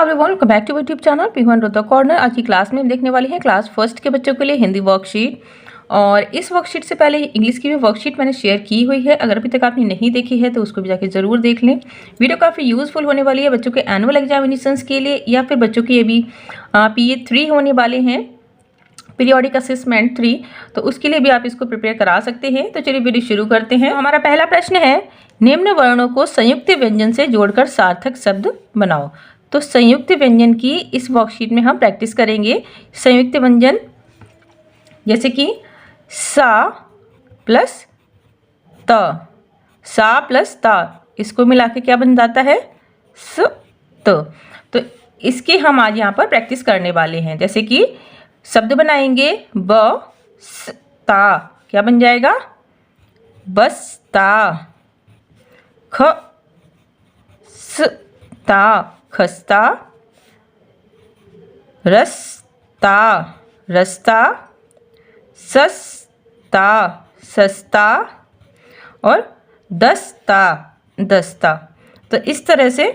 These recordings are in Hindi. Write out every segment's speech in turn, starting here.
Everyone, welcome back to YouTube channel Peehu the corner. आज की क्लास में हम देखने वाले हैं क्लास फर्स्ट के बच्चों के लिए हिंदी वर्कशीट। और इस वर्कशीट से पहले इंग्लिश की भी वर्कशीट मैंने शेयर की हुई है। अगर अभी तक आपने नहीं देखी है तो उसको भी जाके ज़रूर देख लें। वीडियो काफ़ी यूज़फुल होने वाली है बच्चों के एनुअल एग्जामिनेशंस के लिए, या फिर बच्चों की अभी PA3 होने वाले हैं, पीरियोडिक असेसमेंट 3, तो उसके लिए भी आप इसको प्रिपेयर करा सकते हैं। तो चलिए वीडियो शुरू करते हैं। तो हमारा पहला प्रश्न है, निम्न वर्णों को संयुक्त व्यंजन से जोड़कर सार्थक शब्द बनाओ। तो संयुक्त व्यंजन की इस वर्कशीट में हम प्रैक्टिस करेंगे। संयुक्त व्यंजन जैसे कि सा प्लस त, सा प्लस ता, इसको मिला के क्या बन जाता है, स त। तो इसकी हम आज यहाँ पर प्रैक्टिस करने वाले हैं। जैसे कि शब्द बनाएंगे ब स ता, क्या बन जाएगा, बस्ता। ख स ता, खस्ता। रस्ता, रस्ता। सस्ता, सस्ता। और दस्ता, दस्ता। तो इस तरह से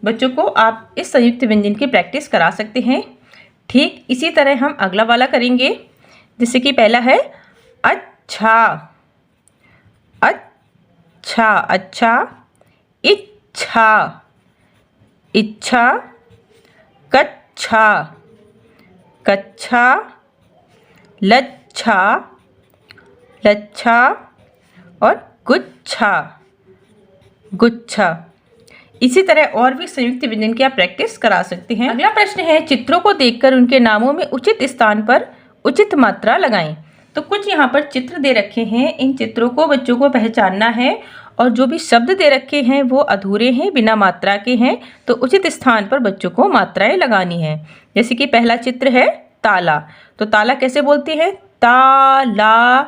बच्चों को आप इस संयुक्त व्यंजन की प्रैक्टिस करा सकते हैं। ठीक इसी तरह हम अगला वाला करेंगे। जैसे कि पहला है अच्छा, अच्छा, अच्छा। इच्छा, इच्छा। कच्छा, कच्छा। लच्छा, लच्छा। और गुच्छा, गुच्छा। इसी तरह और भी संयुक्त व्यंजन की आप प्रैक्टिस करा सकते हैं। अगला प्रश्न है, चित्रों को देखकर उनके नामों में उचित स्थान पर उचित मात्रा लगाएं। तो कुछ यहाँ पर चित्र दे रखे हैं, इन चित्रों को बच्चों को पहचानना है, और जो भी शब्द दे रखे हैं वो अधूरे हैं, बिना मात्रा के हैं, तो उचित स्थान पर बच्चों को मात्राएं लगानी है। जैसे कि पहला चित्र है ताला, तो ताला कैसे बोलते हैं, ताला।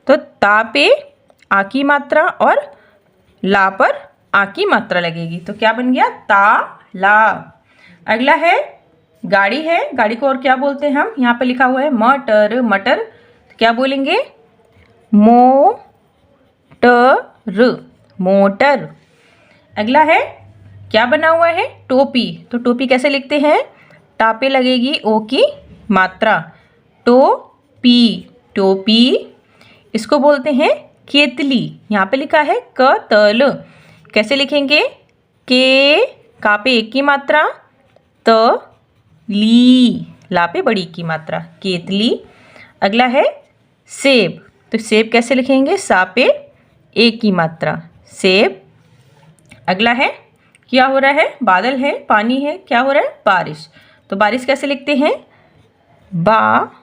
तो ता पे आ की मात्रा और ला पर आ की मात्रा लगेगी, तो क्या बन गया, ताला। अगला है गाड़ी है, गाड़ी को और क्या बोलते हैं हम, यहाँ पे लिखा हुआ है मटर, मटर, तो क्या बोलेंगे, मोटर, मोटर। अगला है क्या बना हुआ है, टोपी, तो टोपी कैसे लिखते हैं, टा पे लगेगी ओ की मात्रा, टोपी, टोपी। इसको बोलते हैं केतली, यहाँ पे लिखा है कतल, कैसे लिखेंगे, के का पे एक की मात्रा, त ली, ला पे बड़ी की मात्रा, केतली। अगला है सेब, तो सेब कैसे लिखेंगे, सा पे एक की मात्रा, सेब। अगला है क्या हो रहा है, बादल है, पानी है, क्या हो रहा है, बारिश, तो बारिश कैसे लिखते हैं, बारिश,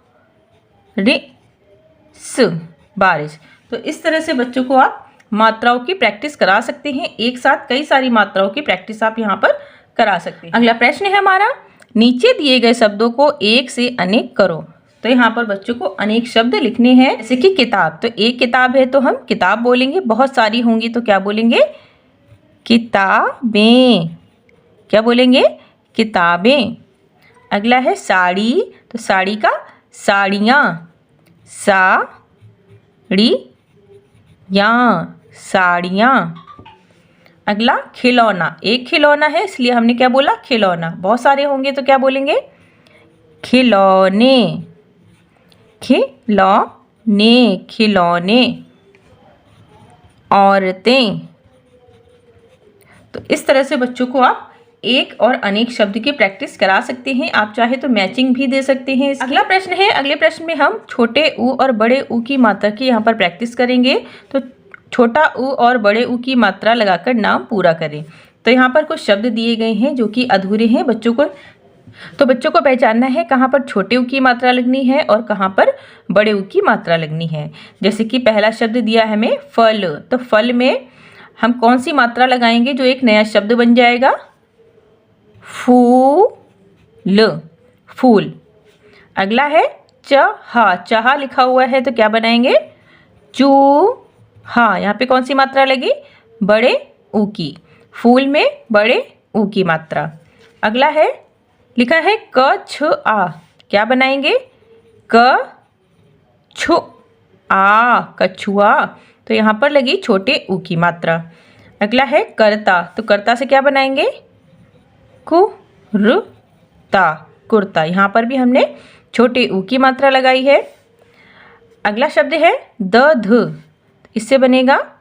बारिश। तो इस तरह से बच्चों को आप मात्राओं की प्रैक्टिस करा सकते हैं। एक साथ कई सारी मात्राओं की प्रैक्टिस आप यहाँ पर करा सकते हैं। अगला प्रश्न है हमारा, नीचे दिए गए शब्दों को एक से अनेक करो। तो यहाँ पर बच्चों को अनेक शब्द लिखने हैं। जैसे कि किताब, तो एक किताब है तो हम किताब बोलेंगे, बहुत सारी होंगी तो क्या बोलेंगे, किताबें, क्या बोलेंगे, किताबें। अगला है साड़ी, तो साड़ी का साड़ियाँ, साड़ियाँ, साड़ियाँ। अगला खिलौना, एक खिलौना है इसलिए हमने क्या बोला, खिलौना, बहुत सारे होंगे तो क्या बोलेंगे, खिलौने, खिलौने, खिलौने। औरतें। तो इस तरह से बच्चों को आप एक और अनेक शब्द की प्रैक्टिस करा सकते हैं। आप चाहे तो मैचिंग भी दे सकते हैं। अगला प्रश्न है, अगले प्रश्न में हम छोटे ऊ और बड़े ऊ की मात्रा की यहाँ पर प्रैक्टिस करेंगे। तो छोटा ऊ और बड़े ऊ की मात्रा लगाकर नाम पूरा करें। तो यहाँ पर कुछ शब्द दिए गए हैं जो कि अधूरे हैं, बच्चों को पहचानना है कहाँ पर छोटे ऊ की मात्रा लगनी है और कहाँ पर बड़े ऊ की मात्रा लगनी है। जैसे कि पहला शब्द दिया है हमें फल, तो फल में हम कौन सी मात्रा लगाएंगे जो एक नया शब्द बन जाएगा, फूल, फूल। अगला है चहा, चहा लिखा हुआ है तो क्या बनाएंगे, चूहा, यहाँ पे कौन सी मात्रा लगी, बड़े ऊ की, फूल में बड़े ऊ की मात्रा। अगला है लिखा है कछुआ, क्या बनाएंगे, कछुआ, कछुआ, तो यहाँ पर लगी छोटे ऊ की मात्रा। अगला है कर्ता, तो कर्ता से क्या बनाएंगे, कुर्ता, कुर्ता। यहाँ पर भी हमने छोटे ऊ की मात्रा लगाई है। अगला शब्द है ध, इससे बनेगा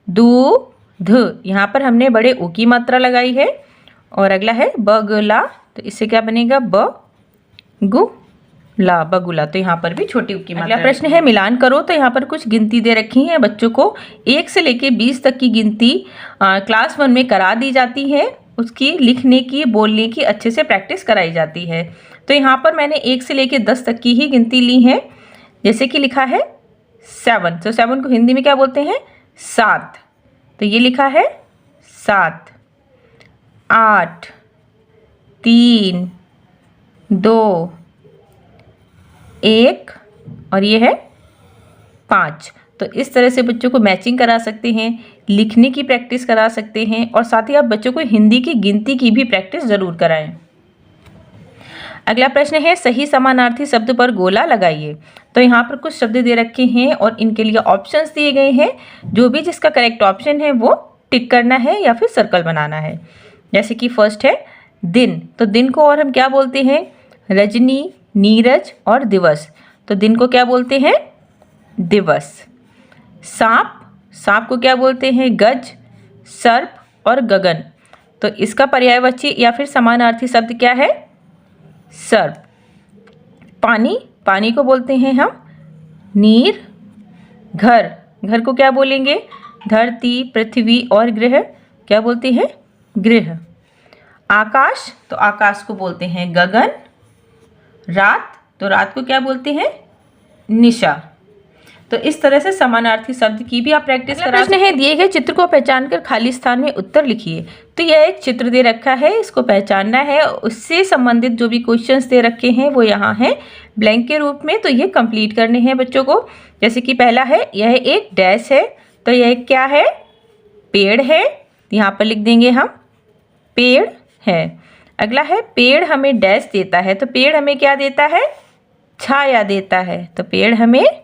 दूध। यहाँ पर हमने बड़े ऊ की मात्रा लगाई है। और अगला है बगुला, तो इससे क्या बनेगा बगुला, बगुला। तो यहाँ पर भी छोटी ऊ की मात्रा। अगला प्रश्न है मिलान करो, तो यहाँ पर कुछ गिनती दे रखी है। बच्चों को 1 से लेके 20 तक की गिनती क्लास 1 में करा दी जाती है। उसकी लिखने की, बोलने की अच्छे से प्रैक्टिस कराई जाती है। तो यहाँ पर मैंने 1 से लेके 10 तक की ही गिनती ली है। जैसे कि लिखा है 7, तो 7 को हिंदी में क्या बोलते हैं? 7। तो ये लिखा है 7, 8, 3, 2, 1 और ये है 5। तो इस तरह से बच्चों को मैचिंग करा सकते हैं, लिखने की प्रैक्टिस करा सकते हैं और साथ ही आप बच्चों को हिंदी की गिनती की भी प्रैक्टिस ज़रूर कराएं। अगला प्रश्न है सही समानार्थी शब्द पर गोला लगाइए। तो यहाँ पर कुछ शब्द दे रखे हैं और इनके लिए ऑप्शंस दिए गए हैं। जो भी जिसका करेक्ट ऑप्शन है वो टिक करना है या फिर सर्कल बनाना है। जैसे कि फर्स्ट है दिन, तो दिन को और हम क्या बोलते हैं? रजनी, नीरज और दिवस। तो दिन को क्या बोलते हैं? दिवस। सांप, सांप को क्या बोलते हैं? गज, सर्प और गगन। तो इसका पर्यायवाची या फिर समानार्थी शब्द क्या है? सर्प। पानी, पानी को बोलते हैं हम नीर। घर, घर को क्या बोलेंगे? धरती, पृथ्वी और गृह क्या बोलते हैं? गृह। आकाश, तो आकाश को बोलते हैं गगन। रात, तो रात को क्या बोलते हैं? निशा। तो इस तरह से समानार्थी शब्द की भी आप प्रैक्टिस करा। प्रश्न है दिए गए चित्र को पहचान कर खाली स्थान में उत्तर लिखिए। तो यह एक चित्र दे रखा है, इसको पहचानना है। उससे संबंधित जो भी क्वेश्चंस दे रखे हैं वो यहाँ हैं ब्लैंक के रूप में। तो ये कंप्लीट करने हैं बच्चों को। जैसे कि पहला है, यह एक डैश है, तो यह क्या है? पेड़ है। यहाँ पर लिख देंगे हम पेड़ है। अगला है पेड़ हमें डैश देता है, तो पेड़ हमें क्या देता है? छाया देता है। तो पेड़ हमें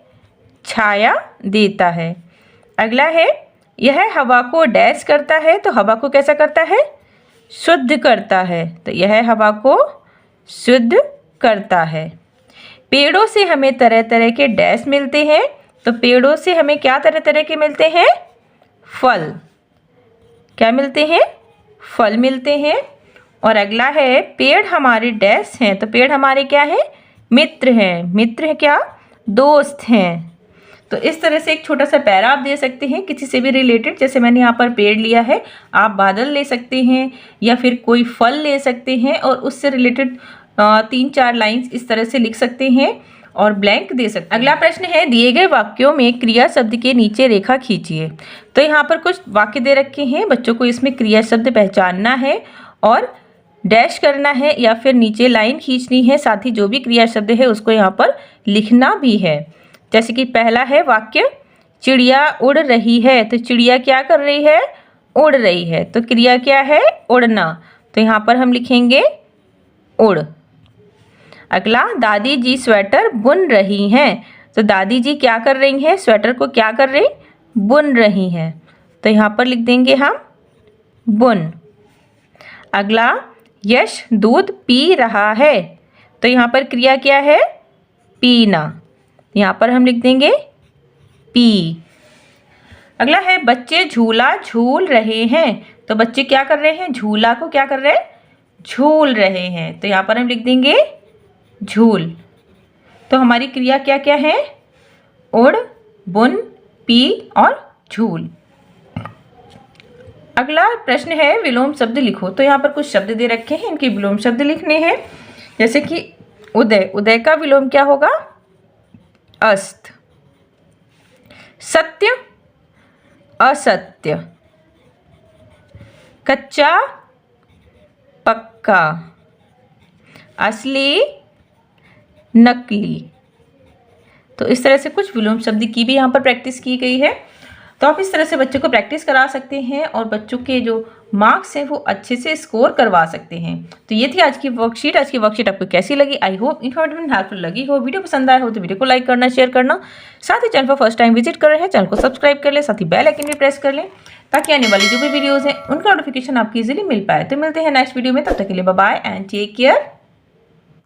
छाया देता है। अगला है यह हवा को डैश करता है, तो हवा को कैसा करता है? शुद्ध करता है। तो यह हवा को शुद्ध करता है। पेड़ों से हमें तरह तरह के डैश मिलते हैं, तो पेड़ों से हमें क्या तरह तरह के मिलते हैं? फल। क्या मिलते हैं? फल मिलते हैं। और अगला है पेड़ हमारे डैश हैं, तो पेड़ हमारे क्या हैं? मित्र हैं। मित्र है क्या? दोस्त हैं। तो इस तरह से एक छोटा सा पैरा आप दे सकते हैं किसी से भी रिलेटेड। जैसे मैंने यहाँ पर पेड़ लिया है, आप बादल ले सकते हैं या फिर कोई फल ले सकते हैं और उससे रिलेटेड 3-4 लाइंस इस तरह से लिख सकते हैं और ब्लैंक दे सकते हैं। अगला प्रश्न है दिए गए वाक्यों में क्रिया शब्द के नीचे रेखा खींचिए। तो यहाँ पर कुछ वाक्य दे रखे हैं, बच्चों को इसमें क्रिया शब्द पहचानना है और डैश करना है या फिर नीचे लाइन खींचनी है। साथ ही जो भी क्रिया शब्द है उसको यहाँ पर लिखना भी है। जैसे कि पहला है वाक्य, चिड़िया उड़ रही है। तो चिड़िया क्या कर रही है? उड़ रही है। तो क्रिया क्या है? उड़ना। तो यहाँ पर हम लिखेंगे उड़। अगला, दादी जी स्वेटर बुन रही हैं। तो दादी जी क्या कर रही हैं? स्वेटर को क्या कर रही? बुन रही हैं। तो यहाँ पर लिख देंगे हम बुन। अगला, यश दूध पी रहा है। तो यहाँ पर क्रिया क्या है? पीना। यहाँ पर हम लिख देंगे पी। अगला है बच्चे झूला झूल रहे हैं। तो बच्चे क्या कर रहे हैं? झूला को क्या कर रहे हैं? झूल रहे हैं। तो यहाँ पर हम लिख देंगे झूल। तो हमारी क्रिया क्या क्या है? उड़, बुन, पी और झूल। अगला प्रश्न है विलोम शब्द लिखो। तो यहाँ पर कुछ शब्द दे रखे हैं, इनके विलोम शब्द लिखने हैं। जैसे कि उदय, उदय का विलोम क्या होगा? अस्त। सत्य, असत्य। कच्चा, पक्का। असली, नकली। तो इस तरह से कुछ विलोम शब्द की भी यहाँ पर प्रैक्टिस की गई है। तो आप इस तरह से बच्चों को प्रैक्टिस करा सकते हैं और बच्चों के जो मार्क्स हैं वो अच्छे से स्कोर करवा सकते हैं। तो ये थी आज की वर्कशीट। आज की वर्कशीट आपको कैसी लगी? I hope informative and helpful लगी हो। वीडियो पसंद आया हो तो वीडियो को लाइक करना, शेयर करना। साथ ही चैनल पर फर्स्ट टाइम विजिट कर रहे हैं, चैनल को सब्सक्राइब कर लें, साथ ही बेल आइकन भी प्रेस कर लें ताकि आने वाली जो भी वीडियोज़ हैं उनका नोटिफिकेशन आपको इजीली मिल पाए। तो मिलते हैं नेक्स्ट वीडियो में, तब तक के लिए bye bye and take care.